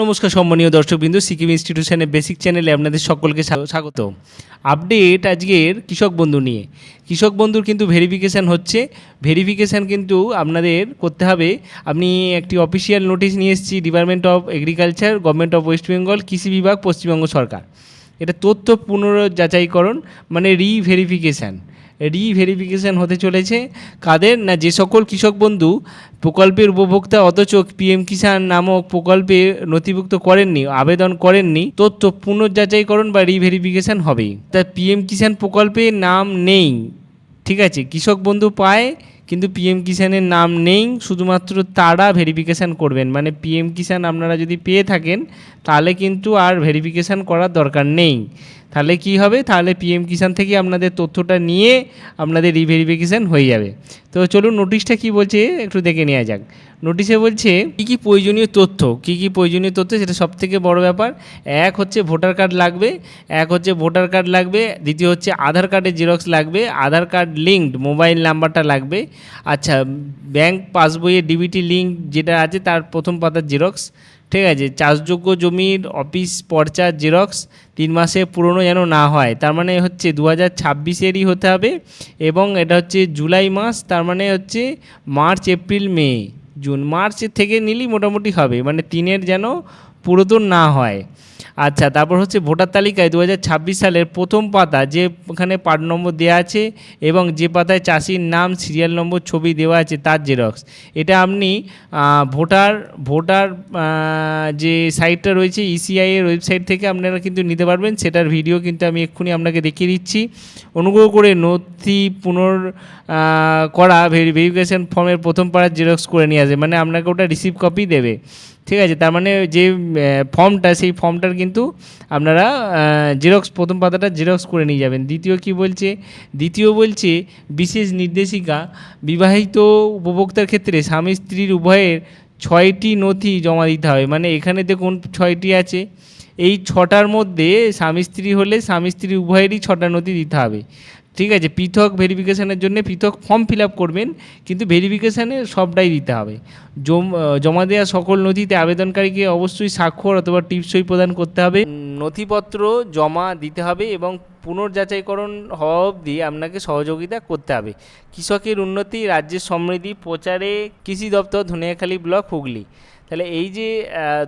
নমস্কার সম্মানীয় দর্শকবৃন্দ, সিকিম ইনস্টিটিউশনের বেসিক চ্যানেলে আপনাদের সকলকে স্বাগত। আপডেট আজকের কৃষক বন্ধু নিয়ে। কৃষক বন্ধুর কিন্তু ভেরিফিকেশান হচ্ছে। ভেরিফিকেশান কিন্তু আপনাদের করতে হবে। আপনি একটি অফিসিয়াল নোটিশ নিয়ে এসেছি department of agriculture, government of West Bengal, কৃষি বিভাগ, পশ্চিমবঙ্গ সরকার। এটা তথ্য পুনর্যাচাইকরণ মানে রিভেরিফিকেশান হতে চলেছে। কাদের না, যে সকল কৃষক বন্ধু প্রকল্পের উপভোক্তা অথচ পিএম কিষাণ নামক প্রকল্পে নথিভুক্ত করেননি, আবেদন করেননি, তথ্য পুনর্যাচাইকরণ বা রিভেরিফিকেশান হবে। তা পিএম কিষাণ প্রকল্পে নাম নেই, ঠিক আছে, কৃষক বন্ধু পায় কিন্তু পিএম কিষাণের নাম নেই, শুধুমাত্র তারা ভেরিফিকেশান করবেন। মানে পিএম কিষাণ আপনারা যদি পেয়ে থাকেন তাহলে কিন্তু আর ভেরিফিকেশান করার দরকার নেই। তাহলে কি হবে, তাহলে পিএম কিষাণ থেকে আপনাদের তথ্যটা নিয়ে আপনাদের রিভেরিফিকেশান হয়ে যাবে। তো চলুন নোটিশটা কি বলছে একটু দেখে নেওয়া যাক। নোটিশে বলছে কী প্রয়োজনীয় তথ্য, সেটা সবথেকে বড় ব্যাপার। এক হচ্ছে ভোটার কার্ড লাগবে, দ্বিতীয় হচ্ছে আধার কার্ডের জেরক্স লাগবে, আধার কার্ড লিঙ্কড মোবাইল নাম্বারটা লাগবে। আচ্ছা, ব্যাংক পাসবইয়ের ডিবিটি লিঙ্ক যেটা আছে তার প্রথম পাতার জেরক্স, ঠিক আছে। চাষযোগ্য জমির অফিস পর্চার জেরক্স 3 মাসে পুরনো যেন না হয়, তার মানে হচ্ছে 2026-এরই হতে হবে। এবং এটা হচ্ছে জুলাই মাস, তার মানে হচ্ছে মার্চ, এপ্রিল, মে, জুন, মার্চের থেকে নিলেই মোটামুটি হবে, মানে 3-এর যেন পুরাতন না হয়। আচ্ছা, তারপর হচ্ছে ভোটার তালিকায় 2026 সালের প্রথম পাতা যে ওখানে পার্ট নম্বর দেওয়া আছে এবং যে পাতায় চাষির নাম, সিরিয়াল নম্বর, ছবি দেওয়া আছে তার জেরক্স। এটা আপনি ভোটার যে সাইটটা রয়েছে ইসিআই এর ওয়েবসাইট থেকে আপনারা কিন্তু নিতে পারবেন। সেটার ভিডিও কিন্তু আমি এক্ষুনি আপনাকে দেখিয়ে দিচ্ছি। অনুগ্রহ করে নথি করা ভেরিফিকেশান ফর্মের প্রথম পাতার জেরক্স করে নিয়ে আসবে, মানে আপনাকে ওটা রিসিভ কপি দেবে, ঠিক আছে। তার মানে যে ফর্মটা, সেই ফর্মটার কিন্তু আপনারা প্রথম পাতাটা জেরক্স করে নিয়ে যাবেন। দ্বিতীয় বলছে বিশেষ নির্দেশিকা, বিবাহিত উপভোক্তার ক্ষেত্রে স্বামী স্ত্রীর উভয়ের 6টি নথি জমা দিতে হবে। মানে এখানে দেখুন 6টি আছে, এই 6টার মধ্যে স্বামী স্ত্রী হলে স্বামী স্ত্রী উভয়েরই 6টা নথি দিতে হবে, ঠিক আছে। পৃথক ভেরিফিকেশানের জন্য পৃথক ফর্ম ফিল আপ করবেন, কিন্তু ভেরিফিকেশানে সবটাই দিতে হবে। জমা দেওয়া সকল নথিতে আবেদনকারীকে অবশ্যই স্বাক্ষর অথবা টিপসই প্রদান করতে হবে। নথিপত্র জমা দিতে হবে এবং পুনর্যাচাইকরণ হওয়া অবধি আপনাকে সহযোগিতা করতে হবে। কৃষকের উন্নতি, রাজ্যের সমৃদ্ধি প্রচারে কৃষি দপ্তর, ধনিয়াখালী ব্লক, হুগলি। তাহলে এই যে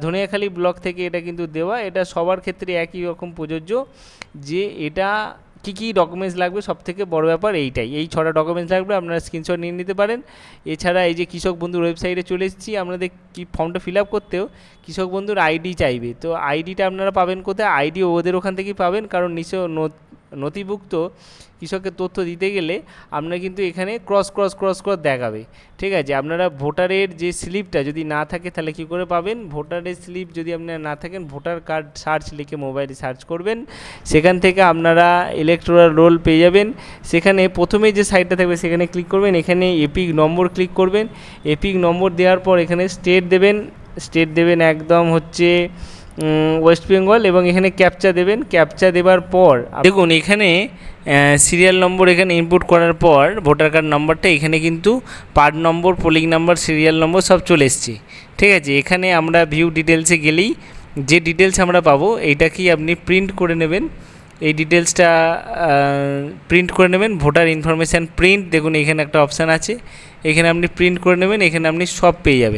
ধনিয়াখালী ব্লক থেকে এটা কিন্তু দেওয়া, এটা সবার ক্ষেত্রে একই রকম প্রযোজ্য। যে এটা কী ডকুমেন্টস লাগবে, সবথেকে বড় ব্যাপার এইটাই, এই 6টা ডকুমেন্টস লাগবে, আপনারা স্ক্রিনশট নিয়ে নিতে পারেন। এছাড়া এই যে কৃষক বন্ধুর ওয়েবসাইটে চলে এসেছি, আপনাদের কি ফর্মটা ফিল আপ করতেও কৃষক বন্ধুর আইডি চাইবে। তো আইডিটা আপনারা পাবেন কোথায়? আইডি ওদের ওখান থেকেই পাবেন, কারণ নিশ্চয় নথিভুক্ত কৃষকের তথ্য দিতে গেলে আপনারা কিন্তু এখানে ক্রস দেখাবে, ঠিক আছে। আপনারা ভোটারের যে স্লিপটা যদি না থাকে তাহলে কী করে পাবেন? ভোটারের স্লিপ যদি আপনারা না থাকেন, ভোটার কার্ড সার্চ লিখে মোবাইলে সার্চ করবেন, সেখান থেকে আপনারা ইলেকটোরাল রোল পেয়ে যাবেন। সেখানে প্রথমেই যে সাইটটা থাকবে সেখানে ক্লিক করবেন, এখানে এপিক নম্বর ক্লিক করবেন। এপিক নম্বর দেওয়ার পর এখানে স্টেট দেবেন একদম হচ্ছে ওয়েস্ট বেঙ্গল, এবং এখানে ক্যাপচা দেওয়ার পর দেখুন এখানে সিরিয়াল নম্বর এখানে ইনপুট করার পর ভোটার কার্ড নম্বরটা এখানে কিন্তু part number, polling number, serial number সব চলে এসছে, ঠিক আছে। এখানে আমরা ভিউ ডিটেলসে গেলেই যে ডিটেলস আমরা পাবো এইটাকেই আপনি প্রিন্ট করে নেবেন। এই ডিটেলসটা প্রিন্ট করে নেবেন, ভোটার ইনফরমেশান প্রিন্ট, দেখুন এখানে একটা অপশান আছে, এখানে আপনি প্রিন্ট করে নেবেন, এখানে আপনি সব পেয়ে যাবেন।